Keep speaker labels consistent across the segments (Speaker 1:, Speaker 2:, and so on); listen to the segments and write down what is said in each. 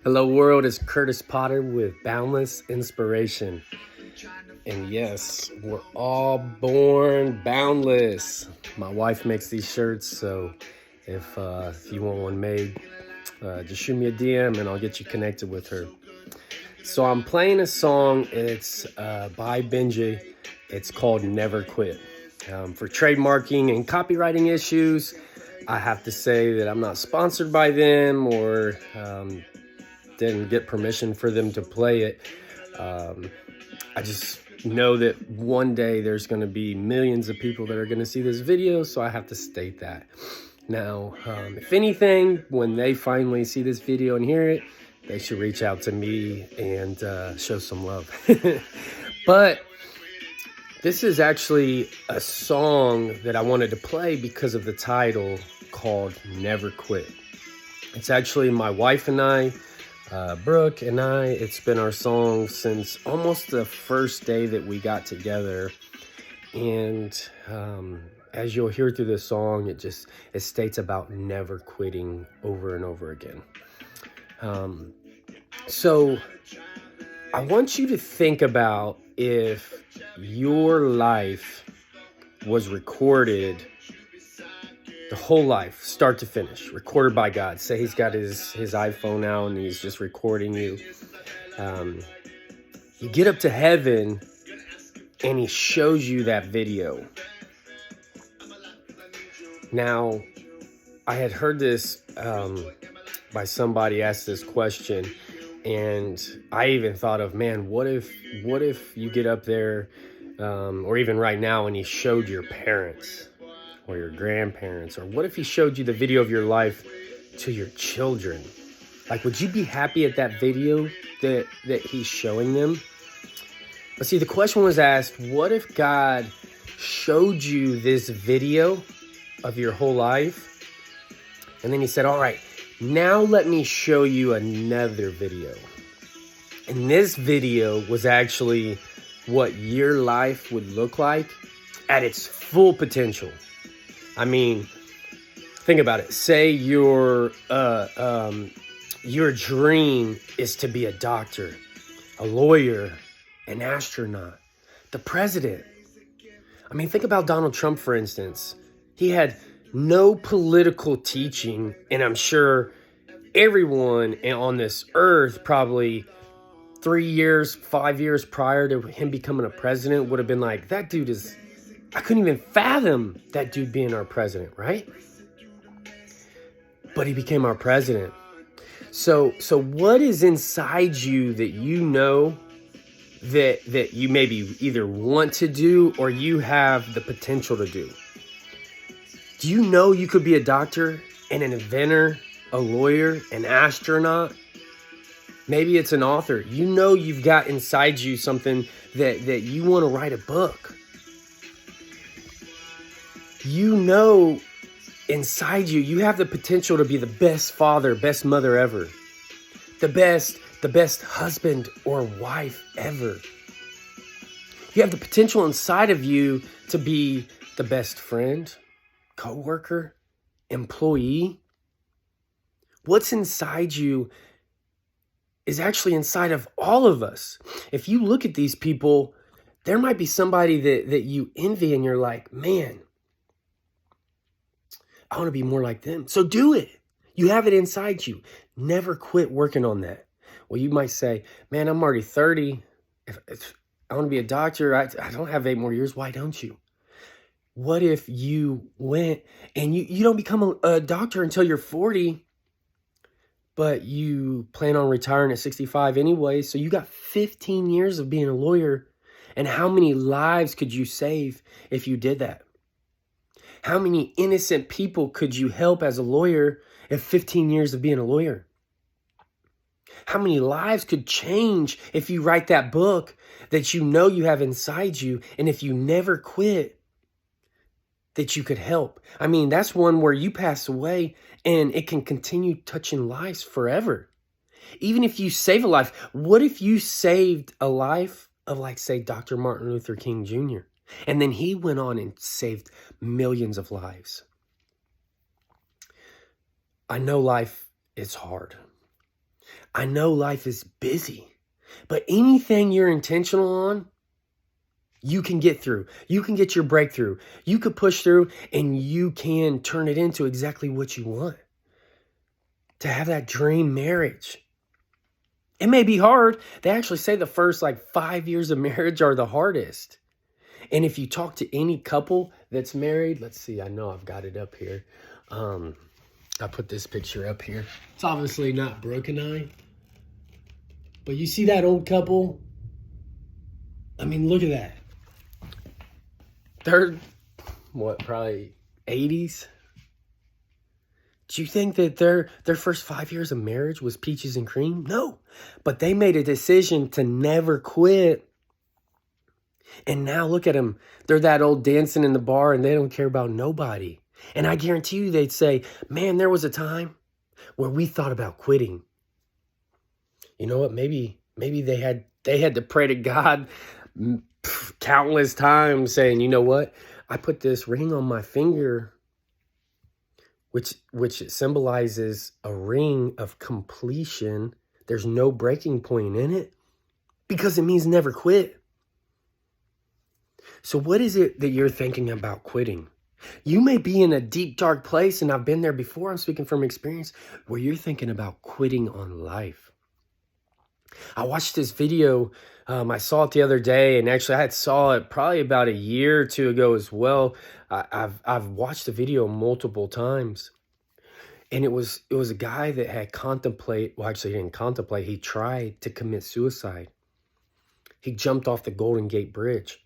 Speaker 1: Hello world, it's Kurtis Potter with Boundless Inspiration. And yes, we're all born boundless. My wife makes these shirts, so if you want one made, just shoot me a DM and I'll get you connected with her. So I'm playing a song, it's by Benji. It's called Never Quit. For trademarking and copywriting issues, I have to say that I'm not sponsored by them or didn't get permission for them to play it. I just know that one day there's going to be millions of people that are going to see this video, so I have to state that. Now, if anything, when they finally see this video and hear it, they should reach out to me and show some love. But this is actually a song that I wanted to play because of the title, called Never Quit. It's actually my wife and I, Brooke and I, it's been our song since almost the first day that we got together. And as you'll hear through the song, it states about never quitting over and over again. So I want you to think about if your life was recorded, the whole life, start to finish, recorded by God. Say he's got his iPhone out and he's just recording you. You get up to heaven and he shows you that video. Now, I had heard this by somebody asked this question, and I even thought of, man, what if you get up there, or even right now, and he showed your parents or your grandparents, or what if he showed you the video of your life to your children? Like, would you be happy at that video that he's showing them? But see, the question was asked, what if God showed you this video of your whole life? And then he said, all right, now let me show you another video. And this video was actually what your life would look like at its full potential. I mean, think about it. Say your dream is to be a doctor, a lawyer, an astronaut, the president. I mean, think about Donald Trump, for instance. He had no political teaching, and I'm sure everyone on this earth probably 3 years, 5 years prior to him becoming a president would have been like, that dude is... I couldn't even fathom that dude being our president, right? But he became our president. So what is inside you that you know that you maybe either want to do or you have the potential to do? Do you know you could be a doctor and an inventor, a lawyer, an astronaut? Maybe it's an author. You know you've got inside you something that you want to write a book. You know inside you have the potential to be the best father, best mother ever. The best husband or wife ever. You have the potential inside of you to be the best friend, coworker, employee. What's inside you is actually inside of all of us. If you look at these people, there might be somebody that you envy and you're like, man, I want to be more like them. So do it. You have it inside you. Never quit working on that. Well, you might say, man, I'm already 30. If I want to be a doctor. I don't have 8 more years. Why don't you? What if you went and you don't become a doctor until you're 40, but you plan on retiring at 65 anyway? So you got 15 years of being a lawyer. And how many lives could you save if you did that? How many innocent people could you help as a lawyer at 15 years of being a lawyer? How many lives could change if you write that book that you know you have inside you, and if you never quit, that you could help? I mean, that's one where you pass away and it can continue touching lives forever. Even if you save a life, what if you saved a life of, like, say, Dr. Martin Luther King Jr.? And then he went on and saved millions of lives. I know life is hard. I know life is busy. But anything you're intentional on, you can get through. You can get your breakthrough. You could push through and you can turn it into exactly what you want. To have that dream marriage. It may be hard. They actually say the first 5 years of marriage are the hardest. And if you talk to any couple that's married, let's see, I know I've got it up here. I put this picture up here. It's obviously not broken eye. But you see that old couple? I mean, look at that. They're, probably 80s? Do you think that their first 5 years of marriage was peaches and cream? No. But they made a decision to never quit. And now look at them. They're that old dancing in the bar and they don't care about nobody. And I guarantee you they'd say, man, there was a time where we thought about quitting. You know what? Maybe they had to pray to God countless times saying, you know what? I put this ring on my finger, which symbolizes a ring of completion. There's no breaking point in it because it means never quit. So what is it that you're thinking about quitting? You may be in a deep, dark place, and I've been there before, I'm speaking from experience, where you're thinking about quitting on life. I watched this video, I saw it the other day, and actually I saw it probably about a year or two ago as well. I've watched the video multiple times, and it was a guy that had he didn't contemplate, he tried to commit suicide. He jumped off the Golden Gate Bridge.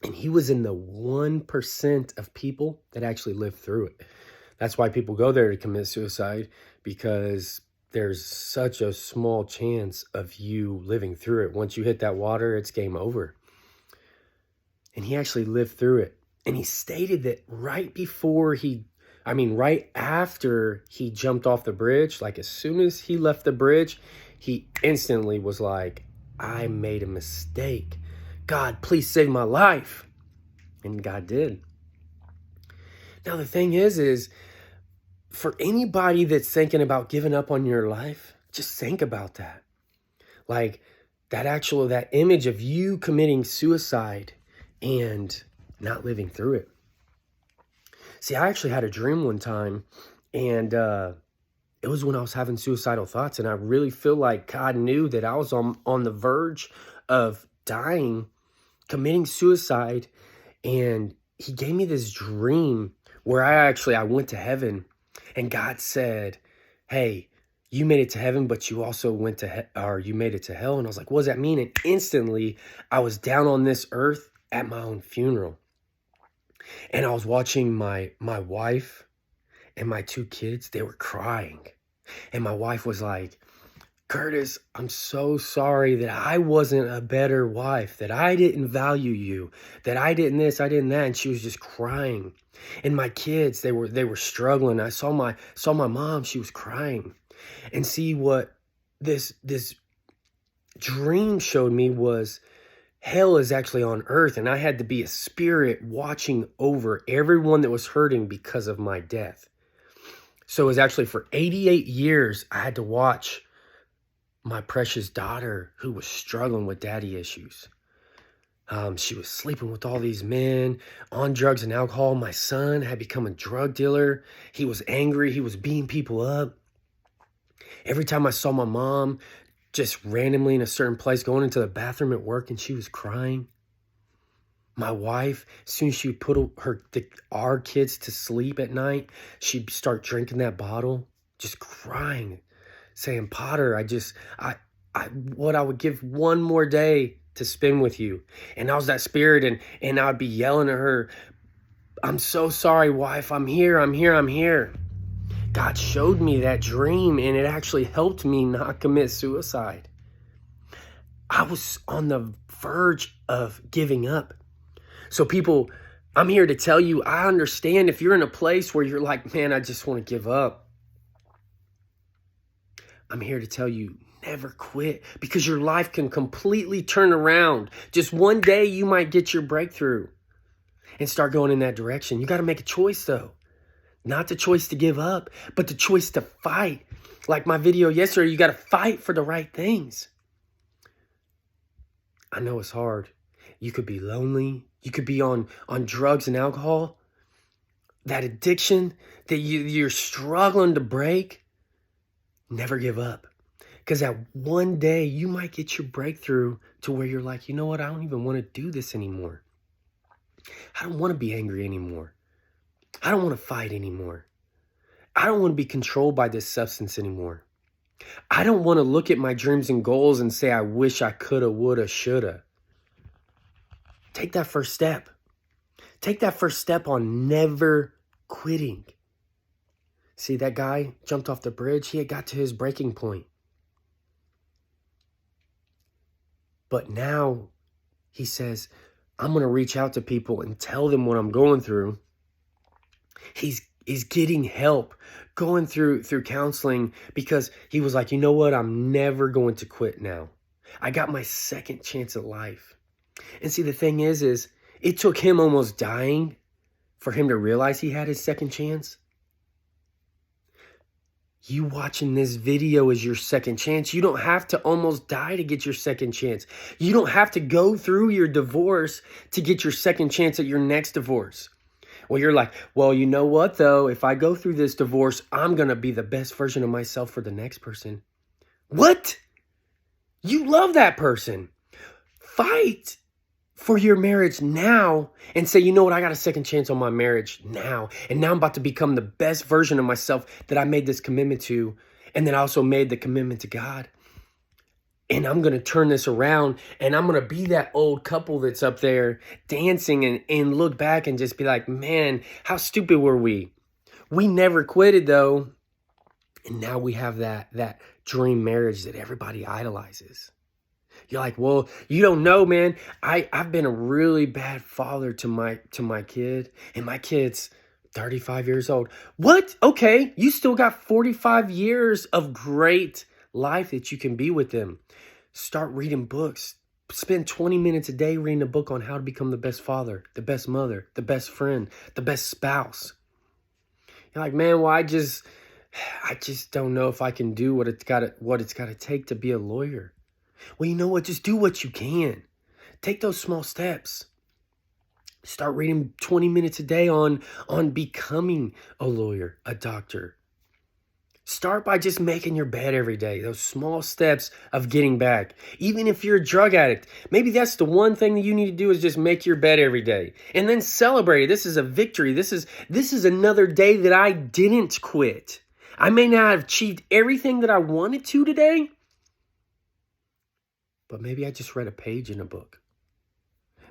Speaker 1: And he was in the 1% of people that actually lived through it. That's why people go there to commit suicide, because there's such a small chance of you living through it. Once you hit that water, it's game over. And he actually lived through it. And he stated that right after he jumped off the bridge, as soon as he left the bridge, he instantly was like, I made a mistake. God, please save my life. And God did. Now, the thing is for anybody that's thinking about giving up on your life, just think about that. That image of you committing suicide and not living through it. See, I actually had a dream one time, and it was when I was having suicidal thoughts, and I really feel like God knew that I was on the verge of dying, committing suicide, and he gave me this dream where I went to heaven, and God said, hey, you made it to heaven, but you also you made it to hell. And I was like, what does that mean? And instantly I was down on this earth at my own funeral. And I was watching my wife and my 2 kids. They were crying. And my wife was like, Kurtis, I'm so sorry that I wasn't a better wife, that I didn't value you, that I didn't this, I didn't that. And she was just crying. And my kids, they were struggling. I saw my mom, she was crying. And see, what this dream showed me was hell is actually on earth, and I had to be a spirit watching over everyone that was hurting because of my death. So it was actually for 88 years I had to watch my precious daughter who was struggling with daddy issues. She was sleeping with all these men, on drugs and alcohol. My son had become a drug dealer. He was angry. He was beating people up. Every time I saw my mom just randomly in a certain place going into the bathroom at work, and she was crying. My wife, as soon as she would put our kids to sleep at night, she'd start drinking that bottle, just crying, saying, Potter, I would give one more day to spend with you. And I was that spirit, and I'd be yelling at her, I'm so sorry, wife, I'm here. God showed me that dream, and it actually helped me not commit suicide. I was on the verge of giving up. So people, I'm here to tell you, I understand if you're in a place where you're like, man, I just want to give up. I'm here to tell you, never quit, because your life can completely turn around. Just one day you might get your breakthrough. and start going in that direction. You got to make a choice though. Not the choice to give up, but the choice to fight. Like my video yesterday, you got to fight for the right things. I know it's hard. You could be lonely. You could be on drugs and alcohol. That addiction that you're struggling to break. Never give up. Because that one day you might get your breakthrough to where you're like, you know what? I don't even want to do this anymore. I don't want to be angry anymore. I don't want to fight anymore. I don't want to be controlled by this substance anymore. I don't want to look at my dreams and goals and say, I wish I coulda, woulda, shoulda. Take that first step. Take that first step on never quitting. See, that guy jumped off the bridge. He had got to his breaking point. But now he says, I'm going to reach out to people and tell them what I'm going through. He's getting help, going through counseling, because he was like, you know what? I'm never going to quit now. I got my second chance at life. And see, the thing is it took him almost dying for him to realize he had his second chance. You watching this video is your second chance. You don't have to almost die to get your second chance. You don't have to go through your divorce to get your second chance at your next divorce. Well, you're like, well, you know what, though? If I go through this divorce, I'm going to be the best version of myself for the next person. What? You love that person. Fight for your marriage now and say, you know what? I got a second chance on my marriage now. And now I'm about to become the best version of myself that I made this commitment to. And then I also made the commitment to God. And I'm going to turn this around, and I'm going to be that old couple that's up there dancing and look back and just be like, man, how stupid were we? We never quitted though. And now we have that dream marriage that everybody idolizes. You're like, well, you don't know, man. I've been a really bad father to my kid, and my kid's 35 years old. What? Okay, you still got 45 years of great life that you can be with them. Start reading books. Spend 20 minutes a day reading a book on how to become the best father, the best mother, the best friend, the best spouse. You're like, man, well, I just don't know if I can do what it's got to take to be a lawyer. Well, you know what? Just do what you can. Take those small steps. Start reading 20 minutes a day on becoming a lawyer, a doctor. Start by just making your bed every day. Those small steps of getting back. Even if you're a drug addict, maybe that's the one thing that you need to do is just make your bed every day. And then celebrate. This is a victory. This is another day that I didn't quit. I may not have achieved everything that I wanted to today, but maybe I just read a page in a book.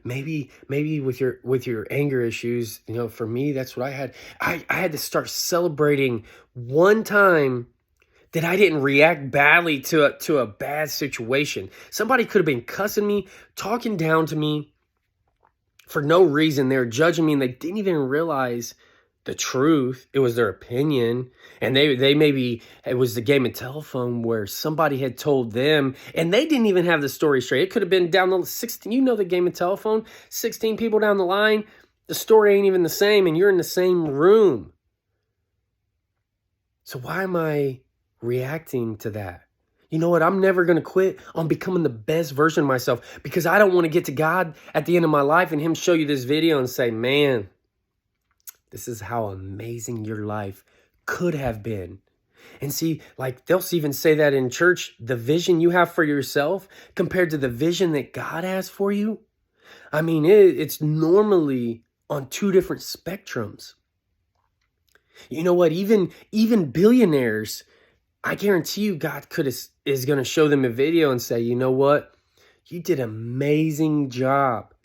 Speaker 1: Maybe with your anger issues, you know, for me, that's what I had. I had to start celebrating one time that I didn't react badly to a bad situation. Somebody could have been cussing me, talking down to me for no reason. They were judging me and they didn't even realize the truth. It was their opinion. And they maybe, it was the game of telephone where somebody had told them and they didn't even have the story straight. It could have been down the 16, you know, the game of telephone, 16 people down the line. The story ain't even the same and you're in the same room. So why am I reacting to that? You know what? I'm never going to quit on becoming the best version of myself because I don't want to get to God at the end of my life and him show you this video and say, man, this is how amazing your life could have been. And see, like they'll even say that in church, the vision you have for yourself compared to the vision that God has for you. I mean, it's normally on two different spectrums. You know what? Even billionaires, I guarantee you God is going to show them a video and say, you know what? You did an amazing job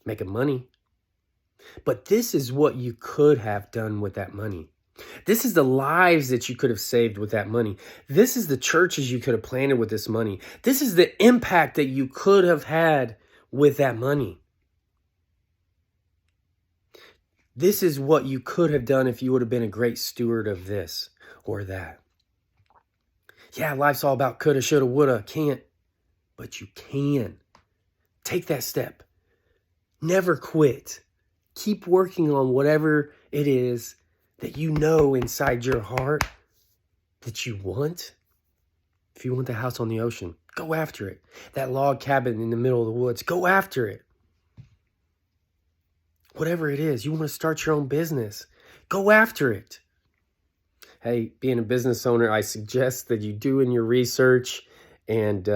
Speaker 1: making money. But this is what you could have done with that money. This is the lives that you could have saved with that money. This is the churches you could have planted with this money. This is the impact that you could have had with that money. This is what you could have done if you would have been a great steward of this or that. Yeah, life's all about coulda, shoulda, woulda, can't. But you can. Take that step. Never quit. Keep working on whatever it is that you know inside your heart that you want. If you want the house on the ocean, go after it. That log cabin in the middle of the woods, go after it. Whatever it is, you want to start your own business, go after it. Hey, being a business owner, I suggest that you do in your research and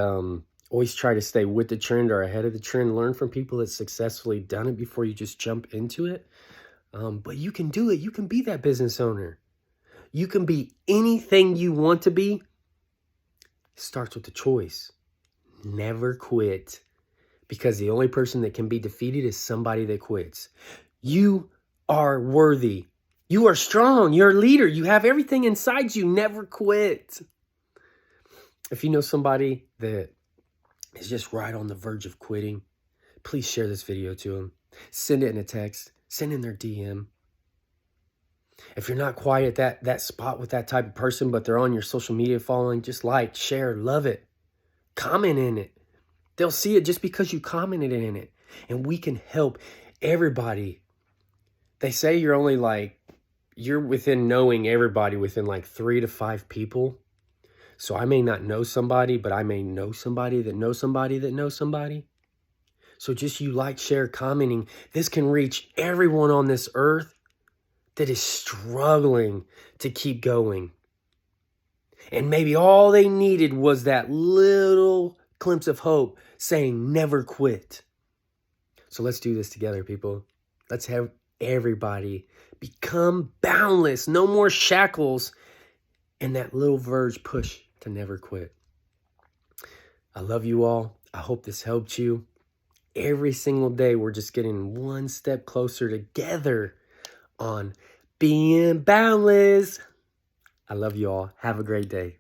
Speaker 1: always try to stay with the trend or ahead of the trend. Learn from people that successfully done it before you just jump into it. But you can do it. You can be that business owner. You can be anything you want to be. It starts with the choice. Never quit. Because the only person that can be defeated is somebody that quits. You are worthy. You are strong. You're a leader. You have everything inside you. Never quit. If you know somebody that is just right on the verge of quitting, please share this video to them. Send it in a text. Send in their DM. If you're not quite at that spot with that type of person, but they're on your social media following, just like, share, love it. Comment in it. They'll see it just because you commented in it. And we can help everybody. They say you're within knowing everybody within like 3 to 5 people. So I may not know somebody, but I may know somebody that knows somebody that knows somebody. So just you like, share, commenting. This can reach everyone on this earth that is struggling to keep going. And maybe all they needed was that little glimpse of hope saying never quit. So let's do this together, people. Let's have everybody become boundless. No more shackles. And that little verge push to never quit. I love you all. I hope this helped you. Every single day, we're just getting one step closer together on being boundless. I love you all. Have a great day.